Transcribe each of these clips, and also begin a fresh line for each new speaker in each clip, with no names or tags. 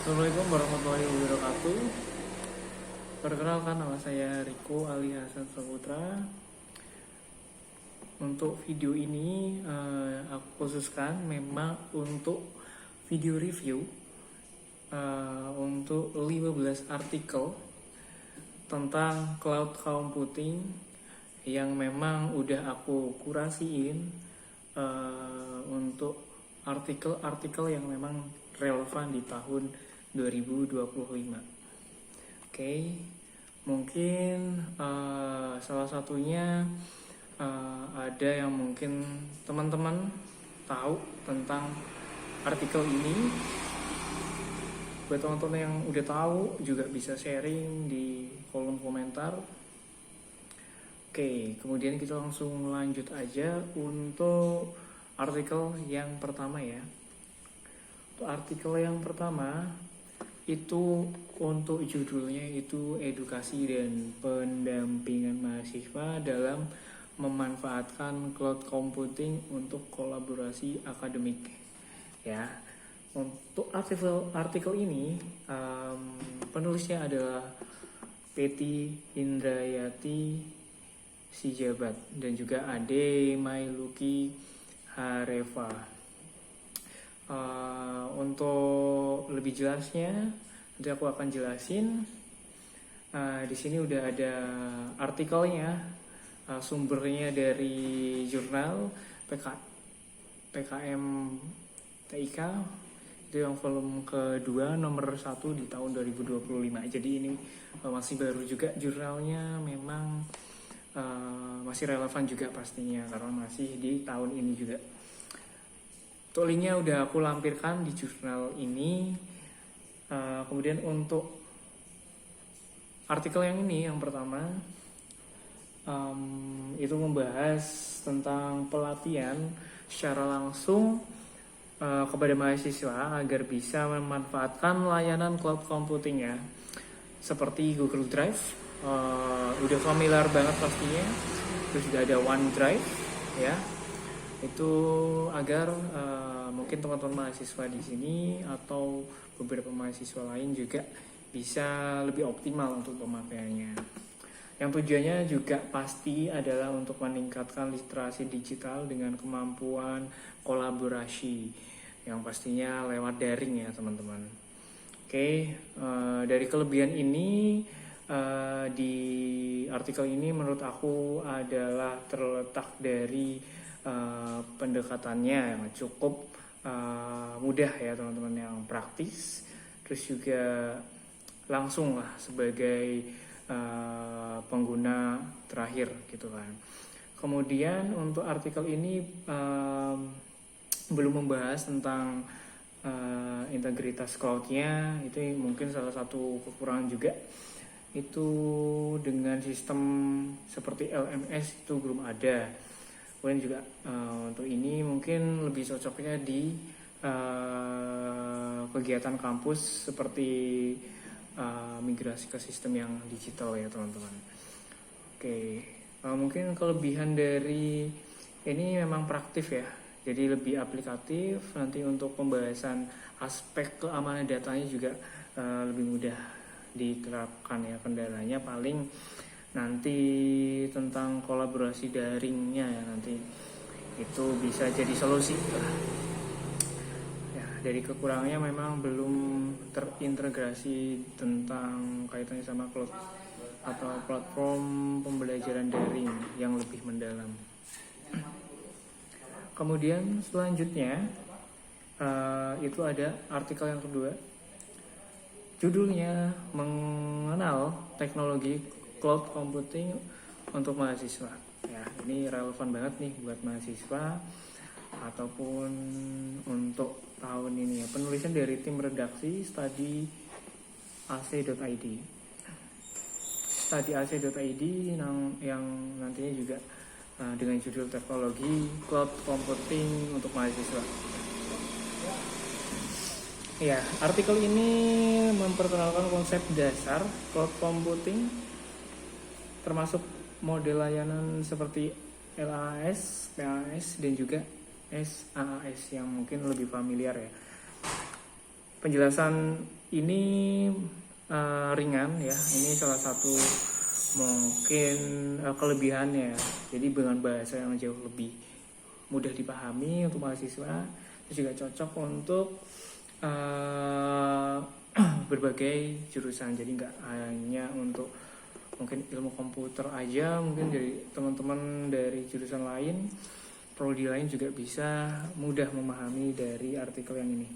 Assalamualaikum warahmatullahi wabarakatuh. Perkenalkan, nama saya Riko alias Saputra. Untuk video ini aku khususkan memang untuk video review untuk 15 artikel tentang cloud computing yang memang udah aku kurasiin untuk artikel-artikel yang memang relevan di tahun 2025. Oke, mungkin salah satunya ada yang mungkin teman-teman tahu tentang artikel ini. Buat teman-teman yang udah tahu juga bisa sharing di kolom komentar. Oke, kemudian kita langsung lanjut aja untuk artikel yang pertama ya. Untuk artikel yang pertama itu untuk judulnya itu edukasi dan pendampingan mahasiswa dalam memanfaatkan cloud computing untuk kolaborasi akademik ya. Untuk artikel ini penulisnya adalah Peti Indrayati Sijabat dan juga Ade Mailuki Hareva. Untuk lebih jelasnya nanti aku akan jelasin. Di sini udah ada artikelnya, sumbernya dari jurnal PKM TIK itu yang volume kedua nomor 1 di tahun 2025. Jadi ini masih baru juga jurnalnya, memang masih relevan juga pastinya karena masih di tahun ini juga. Linknya udah aku lampirkan di jurnal ini. Kemudian untuk artikel yang ini yang pertama itu membahas tentang pelatihan secara langsung kepada mahasiswa agar bisa memanfaatkan layanan cloud computing ya, seperti Google Drive, udah familiar banget pastinya. Terus juga ada OneDrive ya. Itu agar mungkin teman-teman mahasiswa di sini atau beberapa mahasiswa lain juga bisa lebih optimal untuk pemakaiannya. Yang tujuannya juga pasti adalah untuk meningkatkan literasi digital dengan kemampuan kolaborasi yang pastinya lewat daring ya teman-teman. Oke, dari kelebihan ini di artikel ini menurut aku adalah terletak dari pendekatannya yang cukup mudah ya teman-teman, yang praktis, terus juga langsung lah sebagai pengguna terakhir gitu kan. Kemudian untuk artikel ini belum membahas tentang integritas cloudnya, itu mungkin salah satu kekurangan juga. Itu dengan sistem seperti LMS itu belum ada. Kemudian juga untuk ini mungkin lebih cocoknya di kegiatan kampus seperti migrasi ke sistem yang digital ya teman-teman. Oke, mungkin kelebihan dari ini memang praktif ya, jadi lebih aplikatif. Nanti untuk pembahasan aspek keamanan datanya juga lebih mudah diterapkan ya. Kendalanya paling nanti tentang kolaborasi daringnya ya, nanti itu bisa jadi solusi ya. Dari kekurangannya memang belum terintegrasi tentang kaitannya sama cloud atau platform pembelajaran daring yang lebih mendalam. Kemudian selanjutnya itu ada artikel yang kedua, judulnya mengenal teknologi cloud computing untuk mahasiswa ya. Ini relevan banget nih buat mahasiswa ataupun untuk tahun ini ya. Penulisan dari tim redaksi studyac.id yang nantinya juga dengan judul teknologi cloud computing untuk mahasiswa ya. Artikel ini memperkenalkan konsep dasar cloud computing termasuk model layanan seperti LAS, PAS dan juga SaaS yang mungkin lebih familiar ya. Penjelasan ini ringan ya. Ini salah satu mungkin kelebihannya. Jadi dengan bahasa yang jauh lebih mudah dipahami untuk mahasiswa, terus juga cocok untuk berbagai jurusan. Jadi nggak hanya untuk mungkin ilmu komputer aja, mungkin dari teman-teman dari jurusan lain, prodi lain juga bisa mudah memahami dari artikel yang ini.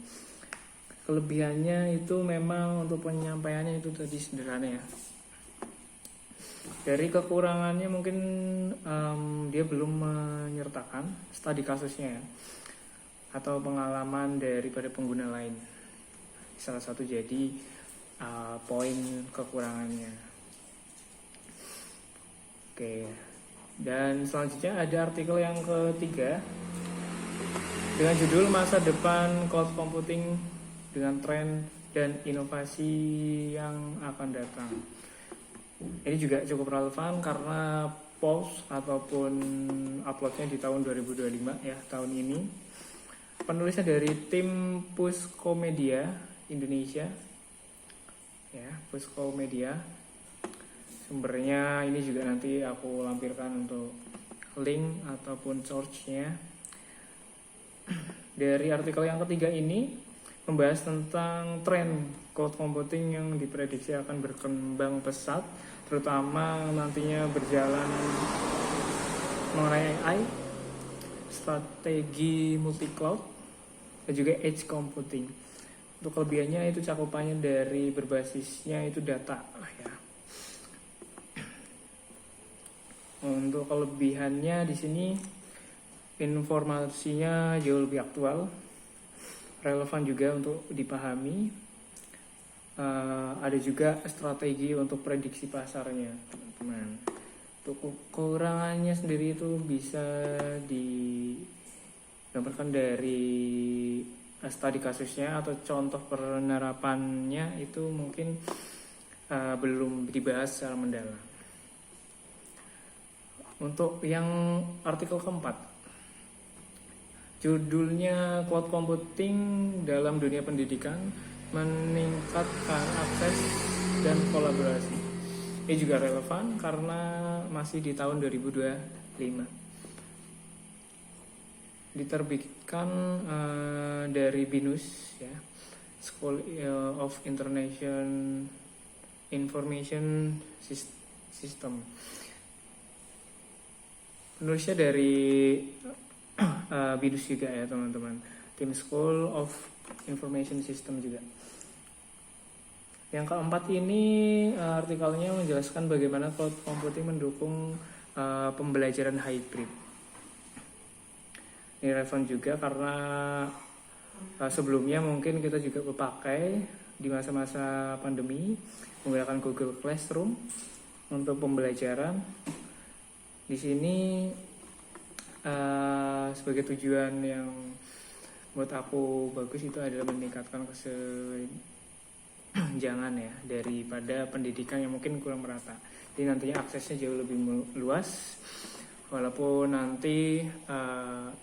Kelebihannya itu memang untuk penyampaiannya itu tadi sederhana ya. Dari kekurangannya mungkin dia belum menyertakan studi kasusnya ya, atau pengalaman daripada pengguna lain. Salah satu jadi poin kekurangannya. Oke. Dan selanjutnya ada artikel yang ketiga dengan judul Masa Depan Cloud Computing dengan Tren dan Inovasi yang akan datang. Ini juga cukup relevan karena post ataupun uploadnya di tahun 2025 ya, tahun ini. Penulisnya dari tim Puskomedia Indonesia ya, Puskomedia. Sumbernya ini juga nanti aku lampirkan untuk link ataupun source-nya. Dari artikel yang ketiga ini membahas tentang tren cloud computing yang diprediksi akan berkembang pesat, terutama nantinya berjalan mengenai AI, strategi multi cloud, dan juga edge computing. Untuk kelebihannya itu cakupannya dari berbasisnya itu data ya. Untuk kelebihannya di sini informasinya jauh lebih aktual, relevan juga untuk dipahami. Ada juga strategi untuk prediksi pasarnya, teman-teman. Untuk kekurangannya sendiri itu bisa digambarkan dari studi kasusnya atau contoh penerapannya itu mungkin belum dibahas secara mendalam. Untuk yang artikel keempat, judulnya Cloud Computing dalam Dunia Pendidikan Meningkatkan Akses dan Kolaborasi. Ini juga relevan karena masih di tahun 2025. Diterbitkan dari BINUS ya, School of Information System. Penulisnya dari BINUS juga ya teman-teman, tim School of Information System juga. Yang keempat ini artikelnya menjelaskan bagaimana cloud computing mendukung pembelajaran hybrid. Ini relevan juga karena sebelumnya mungkin kita juga berpakai di masa-masa pandemi menggunakan Google Classroom untuk pembelajaran. Di sini sebagai tujuan yang menurut aku bagus itu adalah meningkatkan kesenjangan ya daripada pendidikan yang mungkin kurang merata. Jadi nantinya aksesnya jauh lebih luas, walaupun nanti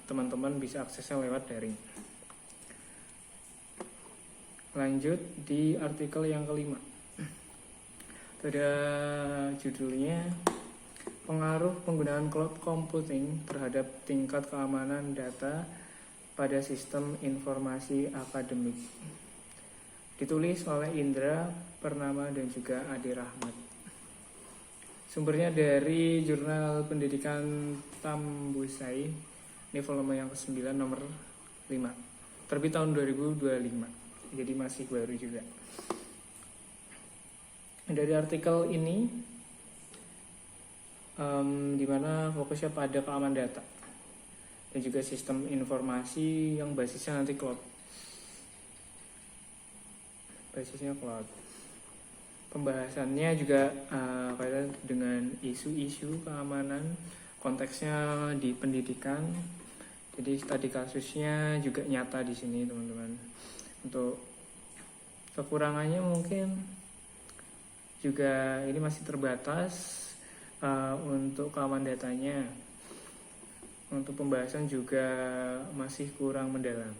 teman-teman bisa aksesnya lewat daring. Lanjut di artikel yang kelima. Ada judulnya Pengaruh penggunaan cloud computing terhadap tingkat keamanan data pada sistem informasi akademik. Ditulis oleh Indra Pernama dan juga Ade Rahmat. Sumbernya dari Jurnal Pendidikan Tambusai, ini volume yang ke-9 nomor 5. Terbit tahun 2025. Jadi masih baru juga. Dari artikel ini di mana fokusnya pada keamanan data dan juga sistem informasi yang basisnya nanti cloud. Basisnya cloud. Pembahasannya juga kaitan dengan isu-isu keamanan, konteksnya di pendidikan. Jadi studi kasusnya juga nyata di sini, teman-teman. Untuk kekurangannya mungkin juga ini masih terbatas untuk keamanan datanya. Untuk pembahasan juga masih kurang mendalam.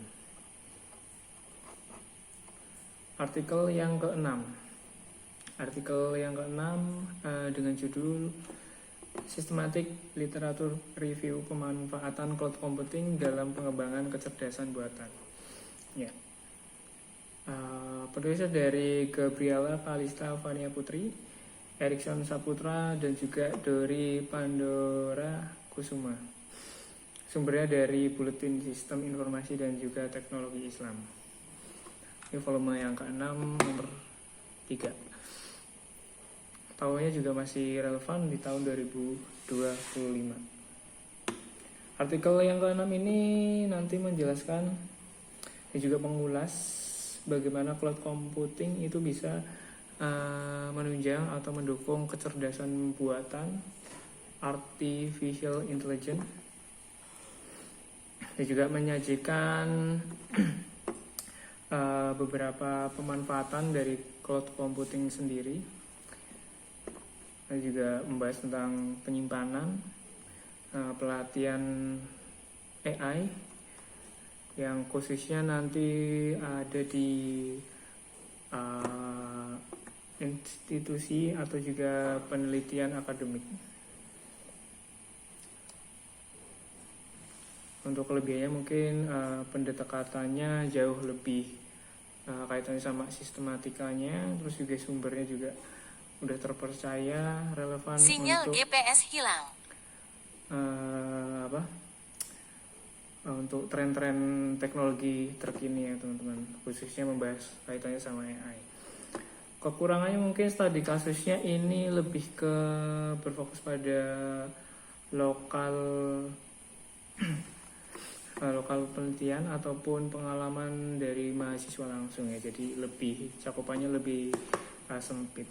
Artikel yang keenam. Artikel yang keenam dengan judul Systematic Literature Review Pemanfaatan Cloud Computing dalam Pengembangan Kecerdasan Buatan. Ya. Penulisnya dari Gabriela Kalista Vania Putri, Erikson Saputra, dan juga Dori Pandora Kusuma. Sumbernya dari Buletin Sistem Informasi dan juga Teknologi Islam. Ini volume yang ke-6 nomor 3. Tahunnya juga masih relevan di tahun 2025. Artikel yang ke-6 ini nanti menjelaskan dan juga mengulas bagaimana cloud computing itu bisa menunjang atau mendukung kecerdasan buatan, artificial intelligence, dan juga menyajikan beberapa pemanfaatan dari cloud computing sendiri, dan juga membahas tentang penyimpanan, pelatihan AI yang khususnya nanti ada di institusi atau juga penelitian akademik. Untuk kelebihannya mungkin pendekatannya jauh lebih kaitannya sama sistematikanya, terus juga sumbernya juga udah terpercaya, relevan.
Sinyal
untuk
GPS hilang.
Untuk tren-tren teknologi terkini ya teman-teman, khususnya membahas kaitannya sama AI. Kekurangannya mungkin studi kasusnya ini lebih ke berfokus pada lokal penelitian ataupun pengalaman dari mahasiswa langsung ya, jadi lebih cakupannya lebih sempit.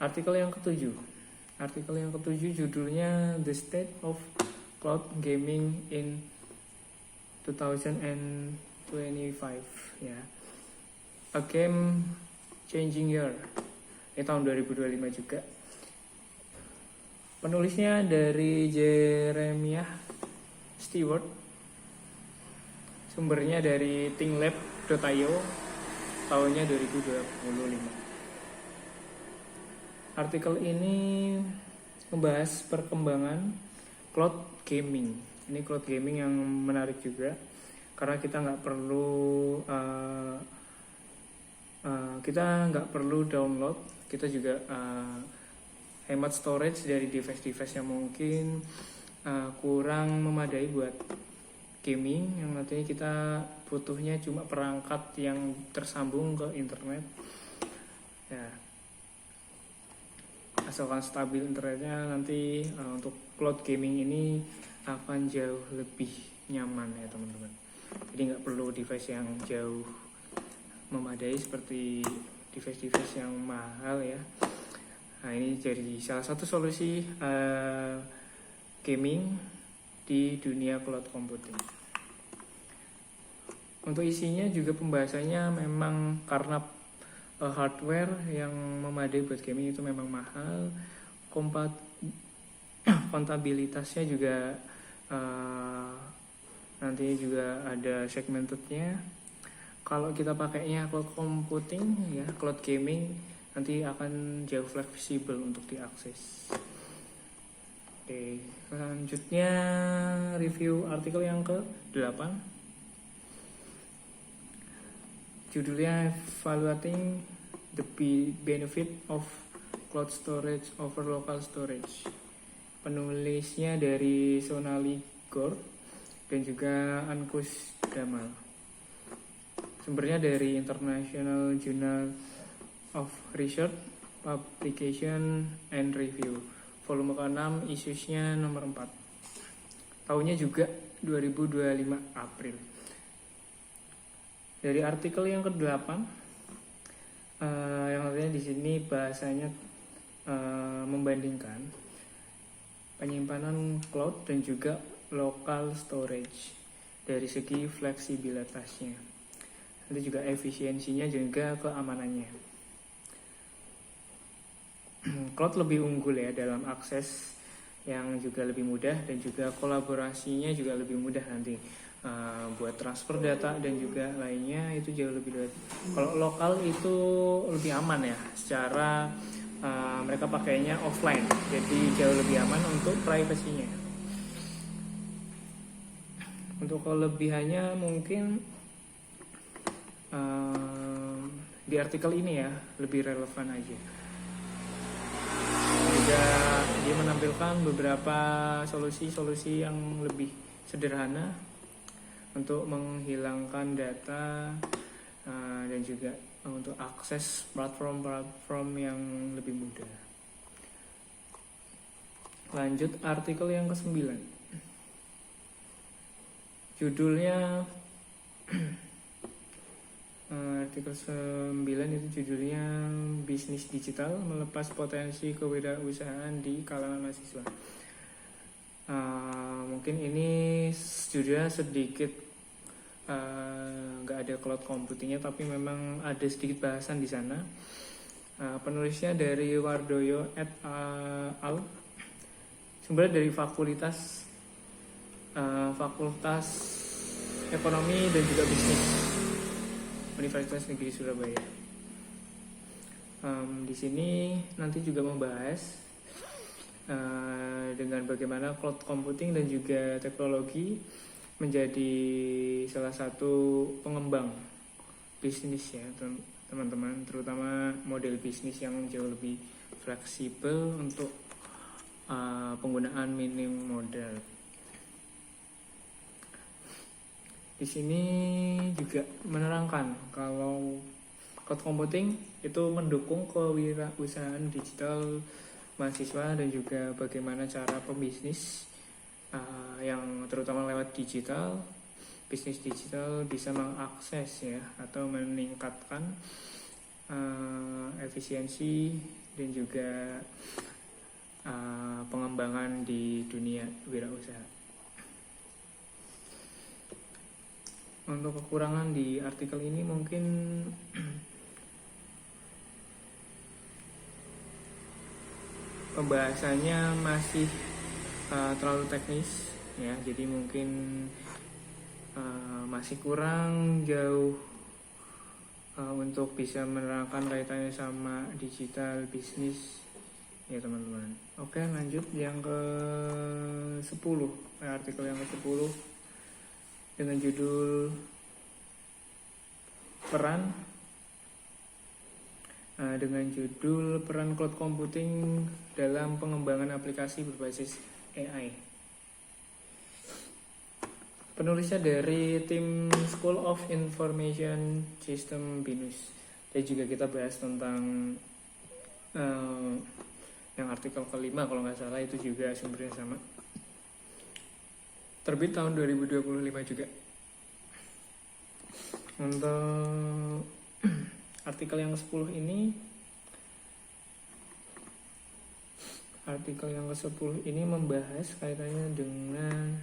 Artikel yang ketujuh judulnya The State of Cloud Gaming in 2025 ya. A Game Changing Year. Ini tahun 2025 juga. Penulisnya dari Jeremiah Stewart. Sumbernya dari thinglab.io, tahunnya 2025. Artikel ini membahas perkembangan cloud gaming. Ini cloud gaming yang menarik juga, karena kita nggak perlu download, kita juga hemat storage dari device-device yang mungkin kurang memadai buat gaming, yang nantinya kita butuhnya cuma perangkat yang tersambung ke internet ya. Asalkan stabil internetnya, nanti untuk cloud gaming ini akan jauh lebih nyaman ya teman-teman. Jadi nggak perlu device yang jauh memadai seperti device-device yang mahal ya. Nah, ini jadi salah satu solusi gaming di dunia cloud computing. Untuk isinya juga pembahasannya memang karena hardware yang memadai buat gaming itu memang mahal, kontabilitasnya juga nanti juga ada segmentednya. Kalau kita pakainya cloud computing ya, cloud gaming nanti akan jauh fleksibel untuk diakses. Oke, selanjutnya review artikel yang ke-8. Judulnya Evaluating the Benefit of Cloud Storage over Local Storage. Penulisnya dari Sonali Gaur dan juga Ankush Damal. Sumbernya dari International Journal of Research, Publication and Review, volume ke-6, issuesnya nomor 4. Tahunnya juga 2025 April. Dari artikel yang ke-8, yang artinya di sini bahasanya membandingkan penyimpanan cloud dan juga local storage dari segi fleksibilitasnya, nanti juga efisiensinya juga keamanannya. Cloud lebih unggul ya dalam akses yang juga lebih mudah, dan juga kolaborasinya juga lebih mudah nanti buat transfer data dan juga lainnya itu jauh lebih mudah. Kalau lokal itu lebih aman ya, secara mereka pakainya offline, jadi jauh lebih aman untuk privasinya. Untuk kelebihannya mungkin di artikel ini ya lebih relevan aja. Juga dia menampilkan beberapa solusi-solusi yang lebih sederhana untuk menghilangkan data dan juga untuk akses platform-platform yang lebih mudah. Lanjut artikel yang ke-9. Judulnya artikel 9 itu judulnya Bisnis Digital Melepas Potensi Kewirausahaan di Kalangan Mahasiswa. Mungkin ini judulnya sedikit nggak ada cloud computingnya, tapi memang ada sedikit bahasan di sana. Penulisnya dari Wardoyo et al. Sumbernya dari Fakultas Ekonomi dan juga Bisnis Universitas Negeri Surabaya. Di sini nanti juga membahas dengan bagaimana cloud computing dan juga teknologi menjadi salah satu pengembang bisnis ya teman-teman, terutama model bisnis yang jauh lebih fleksibel untuk penggunaan minim modal. Di sini juga menerangkan kalau cloud computing itu mendukung kewirausahaan digital mahasiswa dan juga bagaimana cara pembisnis yang terutama lewat digital, bisnis digital bisa mengakses ya atau meningkatkan efisiensi dan juga pengembangan di dunia wirausaha. Untuk kekurangan di artikel ini mungkin pembahasannya masih terlalu teknis ya, jadi mungkin masih kurang jauh untuk bisa menerangkan kaitannya sama digital bisnis ya teman-teman. Oke, lanjut yang ke-10, artikel yang ke-10 dengan judul peran cloud computing dalam pengembangan aplikasi berbasis AI. Penulisnya dari tim School of Information System BINUS. Dan juga kita bahas tentang yang artikel ke-5 kalau nggak salah, itu juga sumbernya sama. Terbit tahun 2025 juga. Untuk artikel yang ke-10 ini membahas kaitannya dengan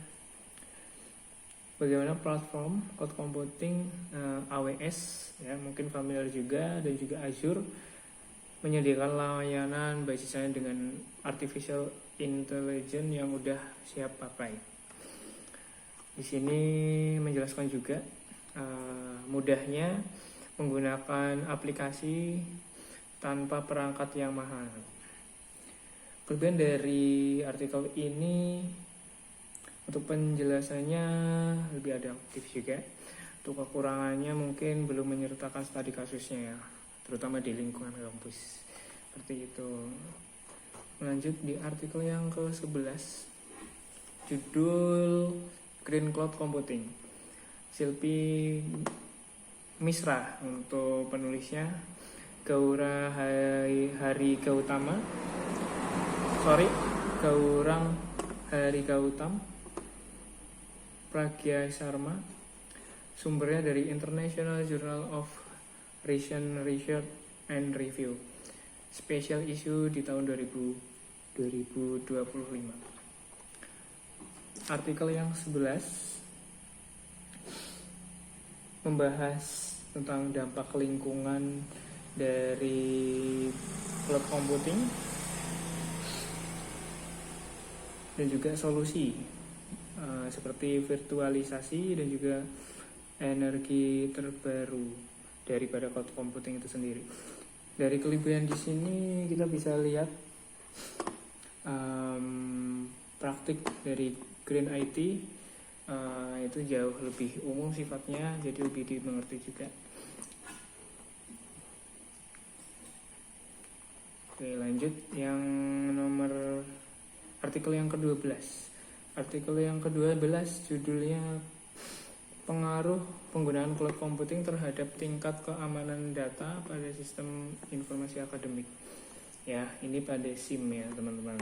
bagaimana platform cloud computing AWS ya, mungkin familiar juga, dan juga Azure menyediakan layanan basisnya dengan artificial intelligence yang udah siap pakai. Di sini menjelaskan juga mudahnya menggunakan aplikasi tanpa perangkat yang mahal. Kelebihan dari artikel ini untuk penjelasannya lebih adaptif juga. Untuk kekurangannya mungkin belum menyertakan studi kasusnya ya, terutama di lingkungan kampus. Seperti itu. Lanjut di artikel yang ke-11, judul Green Cloud Computing. Silpi Misra untuk penulisnya, Gaurang Hari Gautam, Pragya Sharma. Sumbernya dari International Journal of Recent Research and Review, special issue di tahun 2025. Artikel yang 11 membahas tentang dampak lingkungan dari cloud computing. dan juga solusi seperti virtualisasi dan juga energi terbaru daripada cloud computing itu sendiri. Dari kelebihan di sini kita bisa lihat praktik dari Green IT itu jauh lebih umum sifatnya, jadi lebih dimengerti juga. Oke, lanjut yang nomor artikel yang ke-12. Artikel yang ke-12 judulnya pengaruh penggunaan cloud computing terhadap tingkat keamanan data pada sistem informasi akademik. Ya, ini pada SIM ya teman-teman.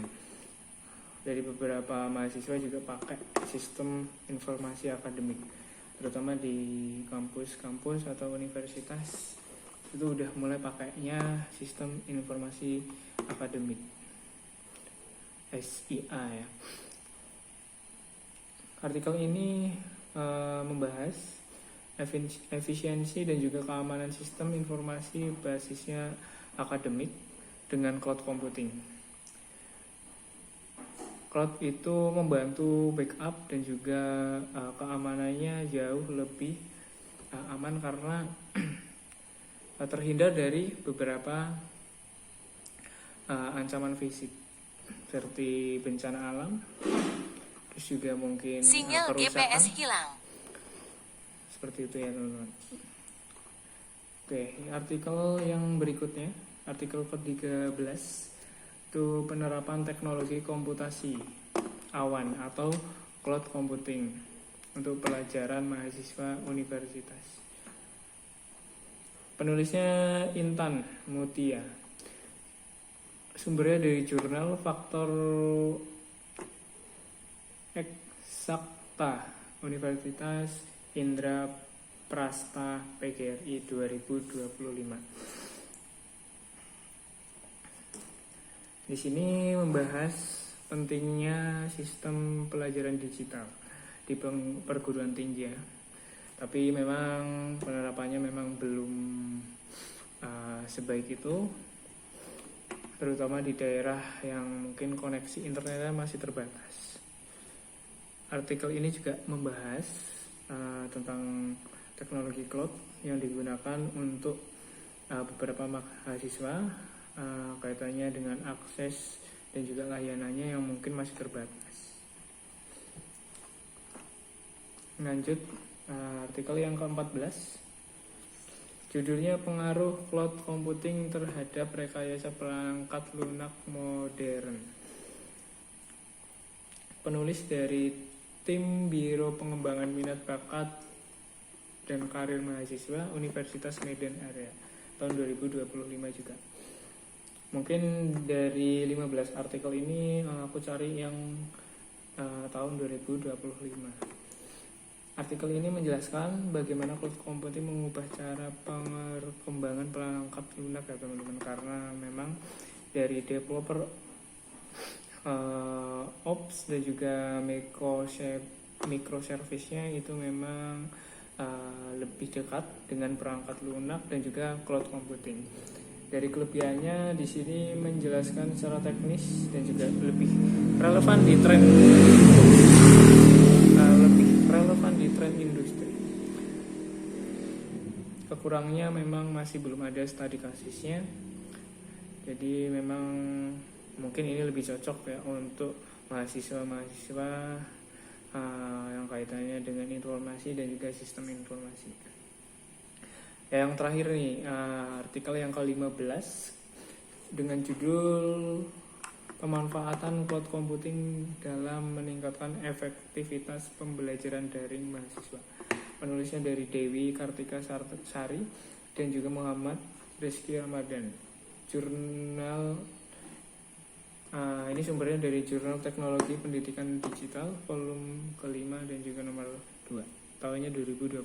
Dari beberapa mahasiswa juga pakai sistem informasi akademik, terutama di kampus-kampus atau universitas itu udah mulai pakainya sistem informasi akademik SIA ya. Artikel ini membahas efisiensi dan juga keamanan sistem informasi basisnya akademik dengan cloud computing. Cloud itu membantu backup dan juga keamanannya jauh lebih aman karena terhindar dari beberapa ancaman fisik seperti bencana alam, terus juga mungkin
sinyal
kerusakan.
GPS hilang.
Seperti itu ya teman-teman. Oke, artikel yang berikutnya, artikel ke-13 itu penerapan teknologi komputasi awan atau cloud computing untuk pelajaran mahasiswa universitas. Penulisnya Intan Mutia. Sumbernya dari jurnal Faktor Eksakta Universitas Indra Prasta PGRI 2025. Di sini membahas pentingnya sistem pelajaran digital di perguruan tinggi ya. Tapi memang penerapannya memang belum sebaik itu, terutama di daerah yang mungkin koneksi internetnya masih terbatas. Artikel ini juga membahas tentang teknologi cloud yang digunakan untuk beberapa mahasiswa, kaitannya dengan akses dan juga layanannya yang mungkin masih terbatas. Lanjut artikel yang ke-14, judulnya pengaruh cloud computing terhadap rekayasa perangkat lunak modern. Penulis dari tim Biro Pengembangan Minat Bakat dan Karir Mahasiswa Universitas Medan Area tahun 2025 juga. Mungkin dari 15 artikel ini aku cari yang tahun 2025. Artikel ini menjelaskan bagaimana cloud computing mengubah cara pengembangan perangkat lunak ya teman-teman, karena memang dari developer ops dan juga microservice-nya itu memang lebih dekat dengan perangkat lunak dan juga cloud computing. Dari kelebihannya di sini menjelaskan secara teknis dan juga lebih relevan di tren industri. Kekurangnya memang masih belum ada studi kasusnya. Jadi memang mungkin ini lebih cocok ya untuk mahasiswa-mahasiswa yang kaitannya dengan informasi dan juga sistem informasi. Yang terakhir nih, artikel yang ke-15 dengan judul pemanfaatan cloud computing dalam meningkatkan efektivitas pembelajaran daring mahasiswa. Penulisnya dari Dewi Kartika Sari dan juga Muhammad Rizky Ramadan. Jurnal ini sumbernya dari Jurnal Teknologi Pendidikan Digital volume ke-5 dan juga nomor 2 tahunnya 2025.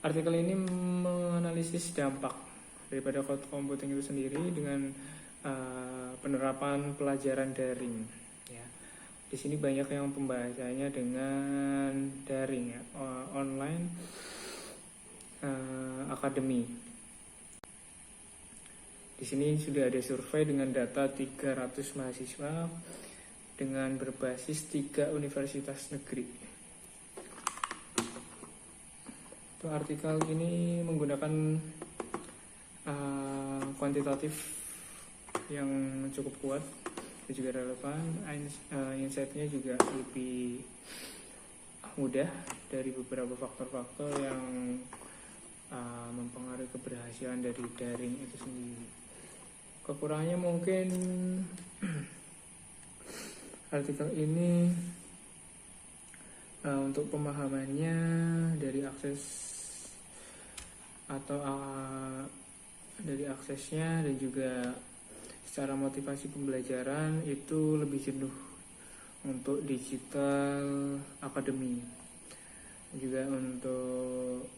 Artikel ini menganalisis dampak daripada cloud computing itu sendiri dengan penerapan pelajaran daring. Ya. Di sini banyak yang pembahasannya dengan daring ya, online academy. Di sini sudah ada survei dengan data 300 mahasiswa dengan berbasis 3 universitas negeri. Untuk artikel ini menggunakan kuantitatif yang cukup kuat dan juga relevan. Insight-nya juga lebih mudah dari beberapa faktor-faktor yang mempengaruhi keberhasilan dari daring itu sendiri. Kekurangannya mungkin artikel ini untuk pemahamannya dari akses atau dari aksesnya, dan juga secara motivasi pembelajaran itu lebih jenuh untuk digital academy. Juga untuk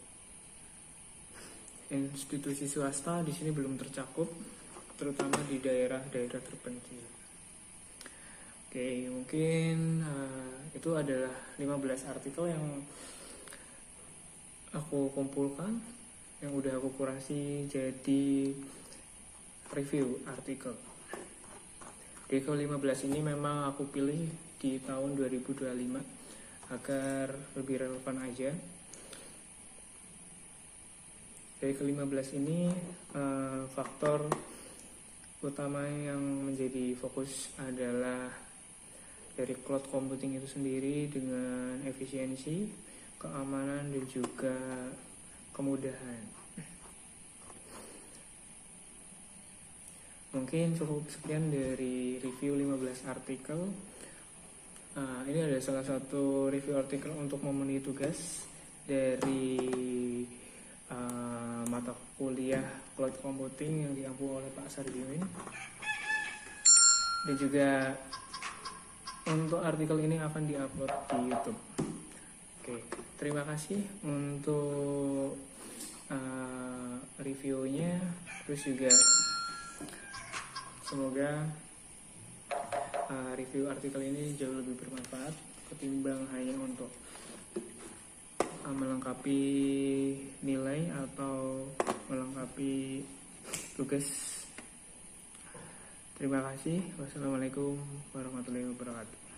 institusi swasta di sini belum tercakup, terutama di daerah-daerah terpencil. Oke, mungkin itu adalah 15 artikel yang aku kumpulkan, yang udah aku kurasi jadi review artikel. Di ke-15 ini memang aku pilih di tahun 2025 agar lebih relevan aja. Dari ke-15 ini faktor utama yang menjadi fokus adalah dari cloud computing itu sendiri dengan efisiensi, keamanan, dan juga kemudahan. Mungkin cukup sekian dari review 15 artikel. Ini adalah salah satu review artikel untuk memenuhi tugas dari mata kuliah cloud computing yang diampu oleh Pak Sardimin. Dan juga untuk artikel ini akan diupload di YouTube. Oke, terima kasih untuk reviewnya. Terus juga semoga review artikel ini jauh lebih bermanfaat ketimbang hanya untuk melengkapi nilai atau melengkapi tugas. Terima kasih. Wassalamualaikum warahmatullahi wabarakatuh.